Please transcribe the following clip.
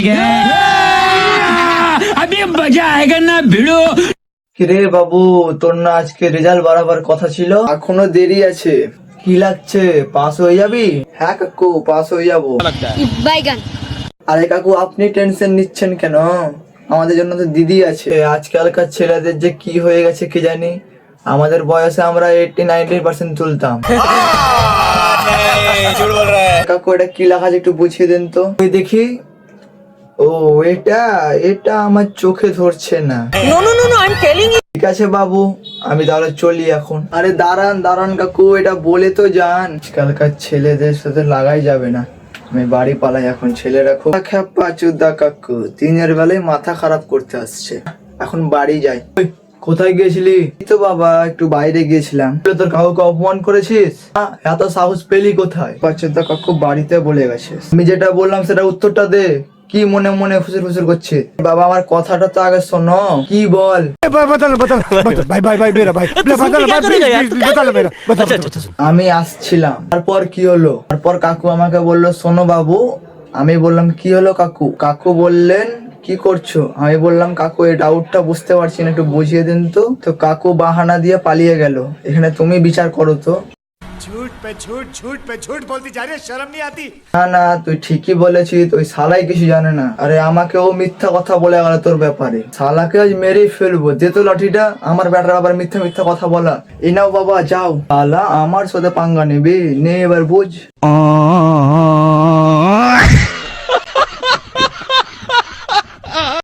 क्या अभी मजा आएगा ना भिड़ो। কিরে বাবু, তোর না আজকে রেজাল্ট বাড়াবার কথা ছিল? এখনো দেরি আছে। কি লাগছে, পাস হয়ে যাবি? হ্যাঁ কাকু, পাস হয়ে যাবো। বাইগান। আরে কাকু, আপনি টেনশন নিচ্ছেন কেন? আমাদের জন্য তো দিদি আছে। আজকালকার ছেলেদের যে কি হয়ে গেছে কি জানি। আমাদের বয়সে আমরা 80-90% তুলতাম। কাকু, এটা কি লেখা আছে একটু বুঝিয়ে দেন তো। ওই দেখি। ও, এটা এটা আমার চোখে ধরছে না। ঠিক আছে বাবু, আমি তাহলে চলি এখন। আরে দাঁড়ান দাঁড়ান কাকু, এটা বলে তো যান। আজকালকার ছেলেদের সাথে লাগাই যাবে না। আমি বাড়ি পালাই এখন। ছেলেরা খুব খ্যাপা চুদা কাকু, দিনের বেলায় মাথা খারাপ করতে আসছে। এখন বাড়ি যাই। ওই, কোথায় গিয়েছিলি? এই তো বাবা, একটু বাইরে গিয়েছিলাম। তোর কাকুকে অপমান করেছিস? এত সাহস পেলি কোথায়? চুদা কাকু বাড়িতে বলে গেছে। আমি যেটা বললাম সেটা উত্তরটা দে। কি মনে মনে ফুসুর ফুসুর করছে? বাবা, আমার কথাটা তো আগে শোনো। কি বল? আমি আসছিলাম, তারপর কি হলো? তারপর কাকু আমাকে বললো শোনো বাবু। আমি বললাম কি হলো কাকু? কাকু বললেন কি করছো? আমি বললাম কাকু, এই ডাউটটা বুঝতে পারছি না, একটু বুঝিয়ে দিন তো। তো কাকু বাহানা দিয়ে পালিয়ে গেল। এখানে তুমি বিচার করো তো। झूठ पे झूठ, झूठ पे झूठ बोलती जा रही है, शर्म नहीं आती? না না, তুই ঠিকই বলেছিস। ওই শালাই কিছু জানে না। আরে আমাকেও মিথ্যা কথা বলে গেল তোর ব্যাপারে। শালাকে আজ মেরেই ফেলবো। দে তো লাঠিটা। আমার ব্যাটার আবার মিথ্যা মিথ্যা কথা বলা। এই নাও বাবা, যাও। শালা আমার সাথে পাঙ্গা নেবে, নে এবার বুঝ।